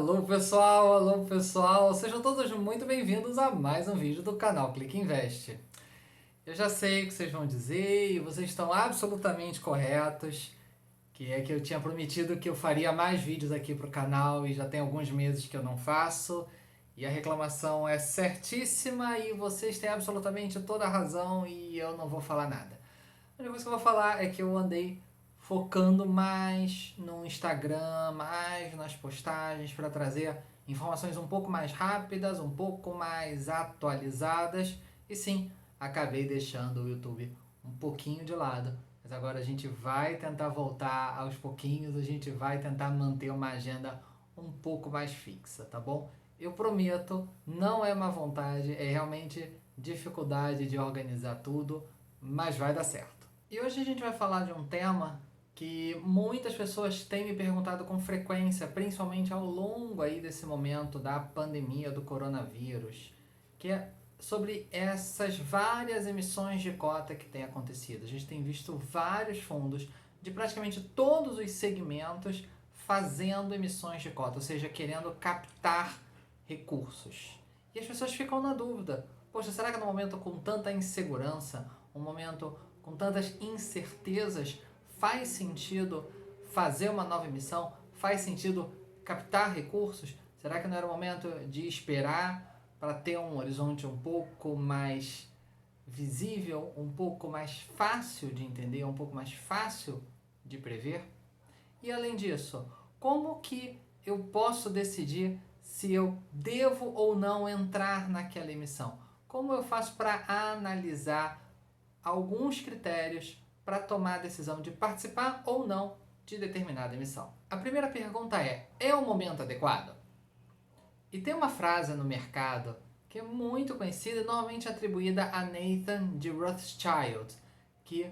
Alô pessoal, sejam todos muito bem-vindos a mais um vídeo do canal Clique Invest. Eu já sei o que vocês vão dizer e vocês estão absolutamente corretos, que é que eu tinha prometido que eu faria mais vídeos aqui para o canal e já tem alguns meses que eu não faço, e a reclamação é certíssima e vocês têm absolutamente toda a razão e eu não vou falar nada. A única coisa que eu vou falar é que eu andei focando mais no Instagram, mais nas postagens para trazer informações um pouco mais rápidas, um pouco mais atualizadas. E sim, acabei deixando o YouTube um pouquinho de lado. Mas agora a gente vai tentar voltar aos pouquinhos, a gente vai tentar manter uma agenda um pouco mais fixa, tá bom? Eu prometo, não é má vontade, é realmente dificuldade de organizar tudo, mas vai dar certo. E hoje a gente vai falar de um tema que muitas pessoas têm me perguntado com frequência, principalmente ao longo aí desse momento da pandemia do coronavírus, que é sobre essas várias emissões de cota que têm acontecido. A gente tem visto vários fundos de praticamente todos os segmentos fazendo emissões de cota, ou seja, querendo captar recursos. E as pessoas ficam na dúvida, poxa, será que no momento com tanta insegurança, um momento com tantas incertezas, faz sentido fazer uma nova emissão? Faz sentido captar recursos? Será que não era o momento de esperar para ter um horizonte um pouco mais visível, um pouco mais fácil de entender, um pouco mais fácil de prever? E além disso, como que eu posso decidir se eu devo ou não entrar naquela emissão? Como eu faço para analisar alguns critérios para tomar a decisão de participar ou não de determinada emissão? A primeira pergunta é o momento adequado? E tem uma frase no mercado que é muito conhecida, normalmente atribuída a Nathan de Rothschild, que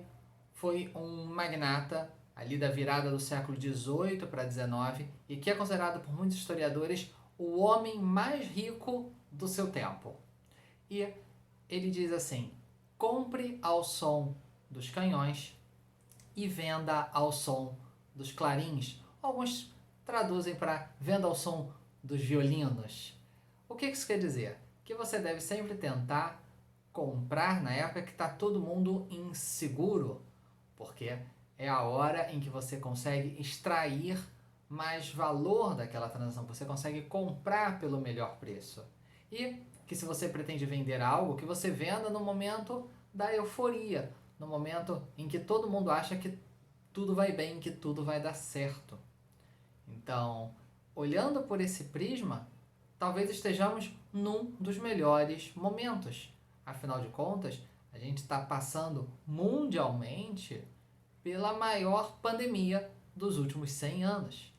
foi um magnata ali da virada do século XVIII para XIX e que é considerado por muitos historiadores o homem mais rico do seu tempo. E ele diz assim: compre ao som dos canhões e venda ao som dos clarins. Alguns traduzem para venda ao som dos violinos. O que isso quer dizer? Que você deve sempre tentar comprar na época que está todo mundo inseguro, porque é a hora em que você consegue extrair mais valor daquela transação, você consegue comprar pelo melhor preço. E que se você pretende vender algo, que você venda no momento da euforia, no momento em que todo mundo acha que tudo vai bem, que tudo vai dar certo. Então, olhando por esse prisma, talvez estejamos num dos melhores momentos. Afinal de contas, a gente está passando mundialmente pela maior pandemia dos últimos 100 anos.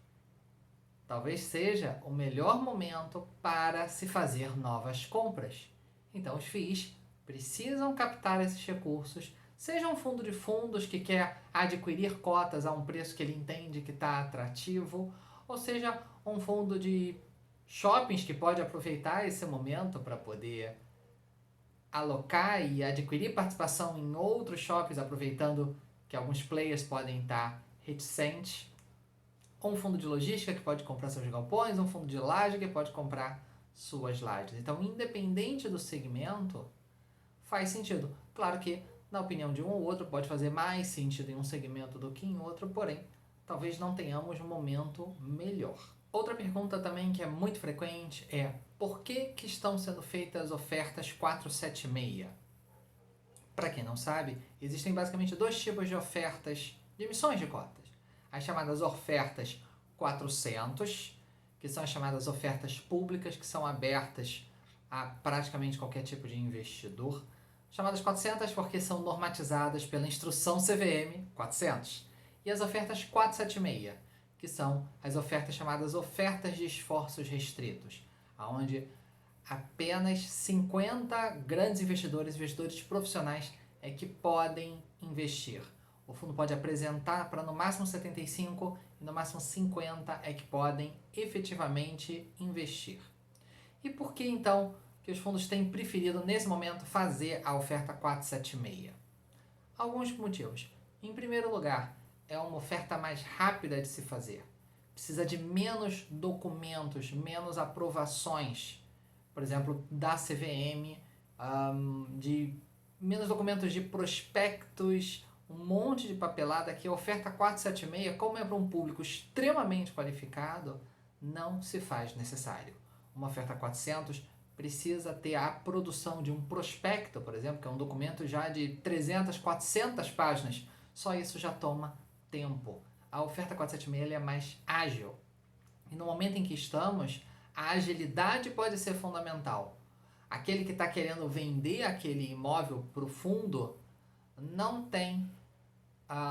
Talvez seja o melhor momento para se fazer novas compras. Então os FIIs precisam captar esses recursos, seja um fundo de fundos que quer adquirir cotas a um preço que ele entende que está atrativo, ou seja um fundo de shoppings que pode aproveitar esse momento para poder alocar e adquirir participação em outros shoppings, aproveitando que alguns players podem estar reticentes. Ou um fundo de logística que pode comprar seus galpões, um fundo de laje que pode comprar suas lajes. Então, independente do segmento, faz sentido. Claro que, na opinião de um ou outro, pode fazer mais sentido em um segmento do que em outro, porém, talvez não tenhamos um momento melhor. Outra pergunta também que é muito frequente é: por que estão sendo feitas ofertas 476? Para quem não sabe, existem basicamente dois tipos de ofertas de emissões de cotas. As chamadas ofertas 400, que são as chamadas ofertas públicas, que são abertas a praticamente qualquer tipo de investidor. Chamadas 400 porque são normatizadas pela instrução CVM 400. E as ofertas 476, que são as ofertas chamadas ofertas de esforços restritos, onde apenas 50 grandes investidores profissionais é que podem investir. O fundo pode apresentar para no máximo 75 e no máximo 50 é que podem efetivamente investir. E por que então que os fundos têm preferido nesse momento fazer a oferta 476? Alguns motivos. Em primeiro lugar, é uma oferta mais rápida de se fazer. precisa de menos documentos, menos aprovações, por exemplo, da CVM, de menos documentos de prospectos, um monte de papelada que a oferta 476, como é para um público extremamente qualificado, não se faz necessário. Uma oferta 400 precisa ter a produção de um prospecto, por exemplo, que é um documento já de 300, 400 páginas. Só isso já toma tempo. A oferta 476 ela é mais ágil. E no momento em que estamos, a agilidade pode ser fundamental. Aquele que está querendo vender aquele imóvel para o fundo não tem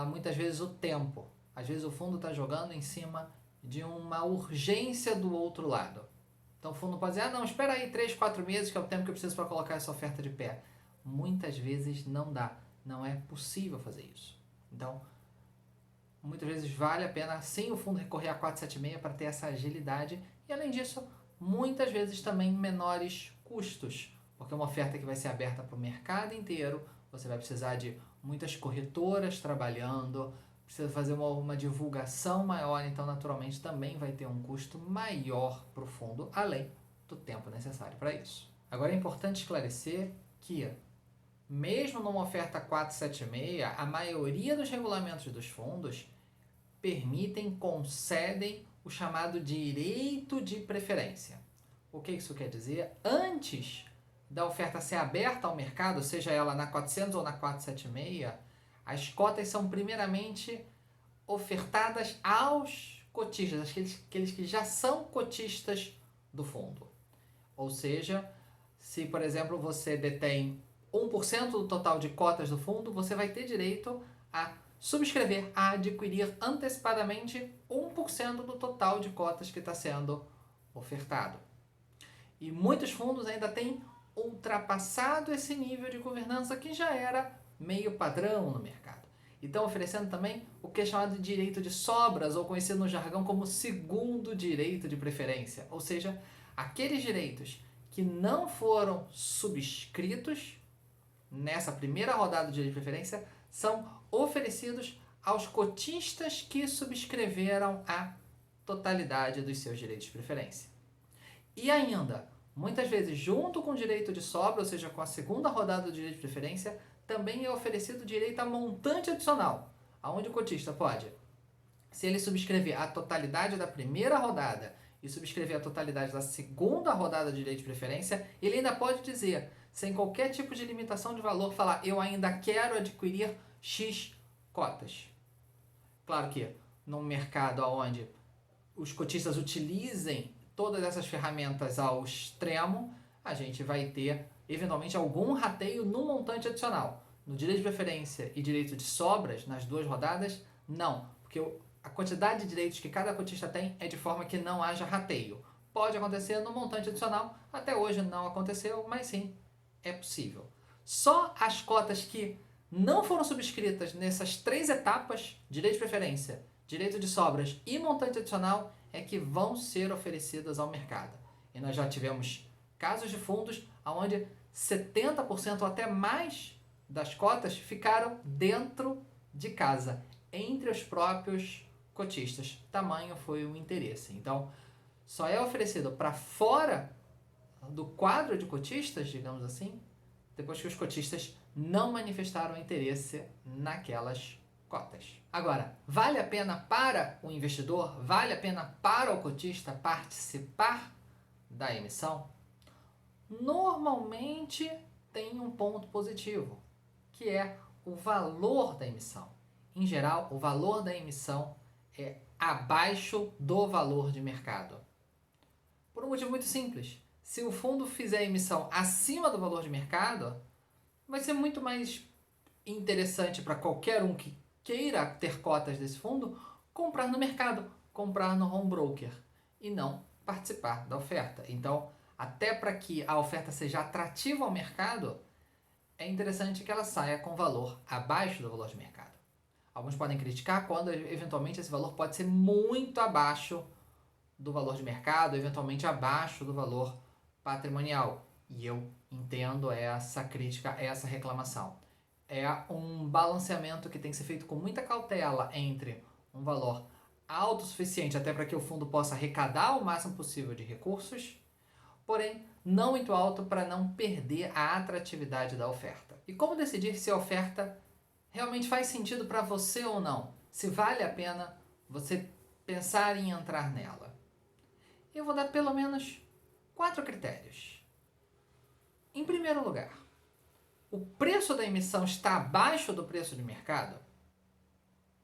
muitas vezes o tempo. Às vezes o fundo está jogando em cima de uma urgência do outro lado. Então o fundo pode dizer, não, espera aí 3, 4 meses que é o tempo que eu preciso para colocar essa oferta de pé. Muitas vezes não dá, não é possível fazer isso. Então, muitas vezes vale a pena sim o fundo recorrer a 476 para ter essa agilidade e além disso, muitas vezes também menores custos, porque é uma oferta que vai ser aberta para o mercado inteiro, você vai precisar de muitas corretoras trabalhando, precisa fazer uma divulgação maior, então naturalmente também vai ter um custo maior para o fundo, além do tempo necessário para isso. Agora é importante esclarecer que, mesmo numa oferta 476, a maioria dos regulamentos dos fundos concedem o chamado direito de preferência. O que isso quer dizer? Antes da oferta ser aberta ao mercado, seja ela na 400 ou na 476, as cotas são primeiramente ofertadas aos cotistas, aqueles que já são cotistas do fundo. Ou seja, se por exemplo você detém 1% do total de cotas do fundo, você vai ter direito a subscrever, a adquirir antecipadamente 1% do total de cotas que está sendo ofertado. E muitos fundos ainda têm ultrapassado esse nível de governança que já era meio padrão no mercado. Então oferecendo também o que é chamado de direito de sobras, ou conhecido no jargão como segundo direito de preferência, ou seja, aqueles direitos que não foram subscritos nessa primeira rodada de direito de preferência são oferecidos aos cotistas que subscreveram a totalidade dos seus direitos de preferência. E ainda, muitas vezes, junto com o direito de sobra, ou seja, com a segunda rodada do direito de preferência, também é oferecido direito a montante adicional, aonde o cotista pode, se ele subscrever a totalidade da primeira rodada e subscrever a totalidade da segunda rodada de direito de preferência, ele ainda pode dizer, sem qualquer tipo de limitação de valor, falar, eu ainda quero adquirir X cotas. Claro que num mercado onde os cotistas utilizem todas essas ferramentas ao extremo, a gente vai ter eventualmente algum rateio no montante adicional. No direito de preferência e direito de sobras, nas duas rodadas, não, porque a quantidade de direitos que cada cotista tem é de forma que não haja rateio. Pode acontecer no montante adicional, até hoje não aconteceu, mas sim, é possível. Só as cotas que não foram subscritas nessas 3 etapas, direito de preferência, direito de sobras e montante adicional, é que vão ser oferecidas ao mercado. E nós já tivemos casos de fundos onde 70% ou até mais das cotas ficaram dentro de casa, entre os próprios cotistas. Tamanho foi o interesse. Então, só é oferecido para fora do quadro de cotistas, digamos assim, depois que os cotistas não manifestaram interesse naquelas cotas. Agora, vale a pena para o investidor, vale a pena para o cotista participar da emissão? Normalmente tem um ponto positivo, que é o valor da emissão. Em geral, o valor da emissão é abaixo do valor de mercado. Por um motivo muito simples. Se o fundo fizer a emissão acima do valor de mercado, vai ser muito mais interessante para qualquer um que queira ter cotas desse fundo comprar no mercado, comprar no home broker e não participar da oferta. Então, até para que a oferta seja atrativa ao mercado, é interessante que ela saia com valor abaixo do valor de mercado. Alguns podem criticar quando eventualmente esse valor pode ser muito abaixo do valor de mercado, eventualmente abaixo do valor patrimonial. E eu entendo essa crítica, essa reclamação. É um balanceamento que tem que ser feito com muita cautela entre um valor autossuficiente até para que o fundo possa arrecadar o máximo possível de recursos, porém não muito alto para não perder a atratividade da oferta. E como decidir se a oferta realmente faz sentido para você ou não? Se vale a pena você pensar em entrar nela? Eu vou dar pelo menos 4 critérios. Em primeiro lugar, o preço da emissão está abaixo do preço de mercado?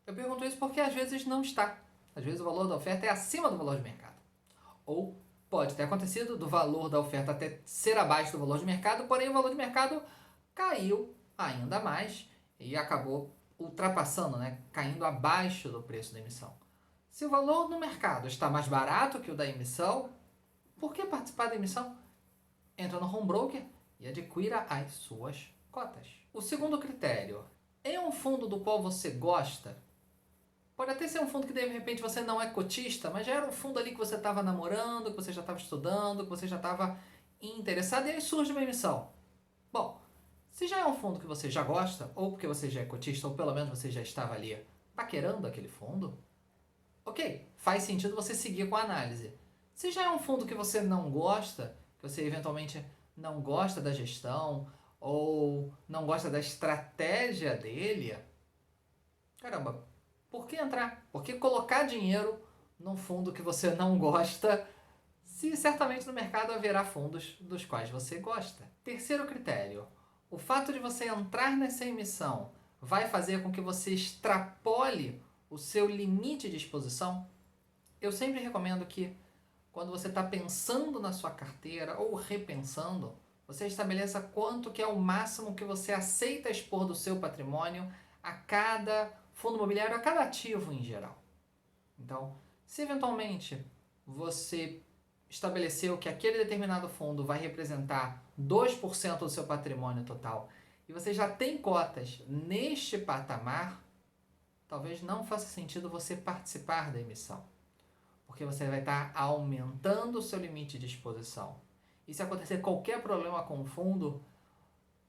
Eu pergunto isso porque às vezes não está. Às vezes o valor da oferta é acima do valor de mercado. Ou pode ter acontecido do valor da oferta até ser abaixo do valor de mercado, porém o valor de mercado caiu ainda mais e acabou ultrapassando, caindo abaixo do preço da emissão. Se o valor do mercado está mais barato que o da emissão, por que participar da emissão? Entra no home broker e adquira as suas cotas. O segundo critério, é um fundo do qual você gosta? Pode até ser um fundo que de repente você não é cotista, mas já era um fundo ali que você estava namorando, que você já estava estudando, que você já estava interessado e aí surge uma emissão. Bom, se já é um fundo que você já gosta, ou porque você já é cotista, ou pelo menos você já estava ali paquerando aquele fundo, ok, faz sentido você seguir com a análise. Se já é um fundo que você não gosta, que você eventualmente não gosta da gestão, ou não gosta da estratégia dele, caramba, por que entrar? Por que colocar dinheiro num fundo que você não gosta, se certamente no mercado haverá fundos dos quais você gosta? Terceiro critério, o fato de você entrar nessa emissão vai fazer com que você extrapole o seu limite de exposição? Eu sempre recomendo que, quando você está pensando na sua carteira ou repensando, você estabeleça quanto que é o máximo que você aceita expor do seu patrimônio a cada fundo imobiliário, a cada ativo em geral. Então, se eventualmente você estabeleceu que aquele determinado fundo vai representar 2% do seu patrimônio total e você já tem cotas neste patamar, talvez não faça sentido você participar da emissão, porque você vai estar aumentando o seu limite de exposição. E se acontecer qualquer problema com o fundo,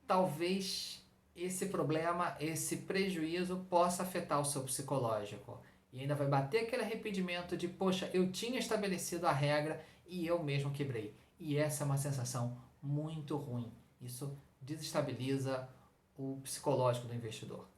talvez esse problema, esse prejuízo possa afetar o seu psicológico. E ainda vai bater aquele arrependimento de, poxa, eu tinha estabelecido a regra e eu mesmo quebrei. E essa é uma sensação muito ruim. Isso desestabiliza o psicológico do investidor.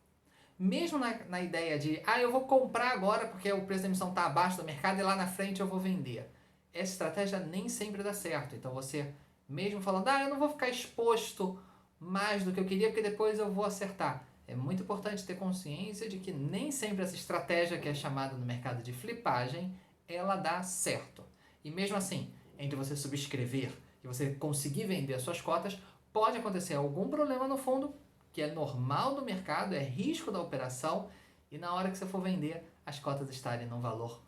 Mesmo na ideia de, eu vou comprar agora porque o preço da emissão está abaixo do mercado e lá na frente eu vou vender. Essa estratégia nem sempre dá certo. Então você, mesmo falando, eu não vou ficar exposto mais do que eu queria porque depois eu vou acertar. É muito importante ter consciência de que nem sempre essa estratégia que é chamada no mercado de flipagem, ela dá certo. E mesmo assim, entre você subscrever e você conseguir vender as suas cotas, pode acontecer algum problema no fundo, que é normal do mercado, é risco da operação, e na hora que você for vender, as cotas estarem num valor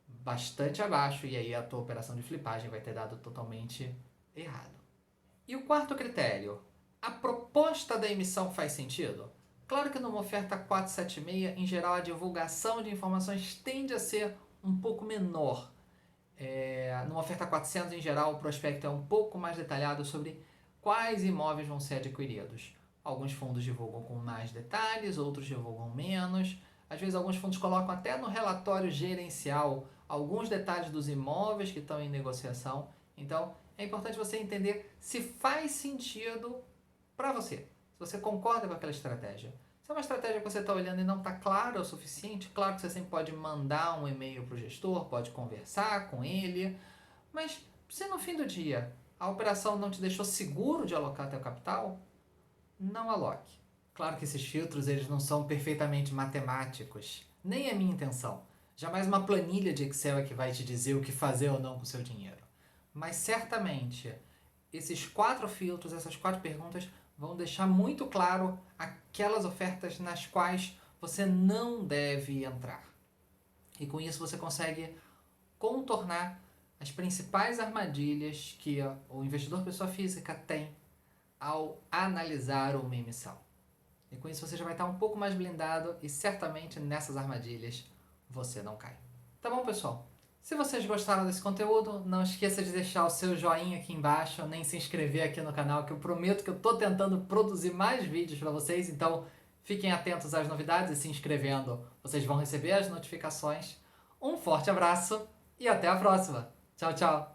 bastante abaixo, e aí a tua operação de flipagem vai ter dado totalmente errado. E o quarto critério, a proposta da emissão faz sentido? Claro que numa oferta 476, em geral a divulgação de informações tende a ser um pouco menor. Numa oferta 400, em geral, o prospecto é um pouco mais detalhado sobre quais imóveis vão ser adquiridos. Alguns fundos divulgam com mais detalhes, outros divulgam menos. Às vezes alguns fundos colocam até no relatório gerencial alguns detalhes dos imóveis que estão em negociação. Então é importante você entender se faz sentido para você, se você concorda com aquela estratégia. Se é uma estratégia que você está olhando e não está clara o suficiente, claro que você sempre pode mandar um e-mail para o gestor, pode conversar com ele, mas se no fim do dia a operação não te deixou seguro de alocar teu capital, não aloque. Claro que esses filtros eles não são perfeitamente matemáticos, nem é minha intenção. Jamais uma planilha de Excel é que vai te dizer o que fazer ou não com o seu dinheiro. Mas certamente esses 4 filtros, essas 4 perguntas vão deixar muito claro aquelas ofertas nas quais você não deve entrar. E com isso você consegue contornar as principais armadilhas que o investidor pessoa física tem ao analisar uma emissão. E com isso você já vai estar um pouco mais blindado e certamente nessas armadilhas você não cai. Tá bom, pessoal? Se vocês gostaram desse conteúdo, não esqueça de deixar o seu joinha aqui embaixo, nem se inscrever aqui no canal, que eu prometo que eu estou tentando produzir mais vídeos para vocês, então fiquem atentos às novidades e se inscrevendo, vocês vão receber as notificações. Um forte abraço e até a próxima. Tchau, tchau.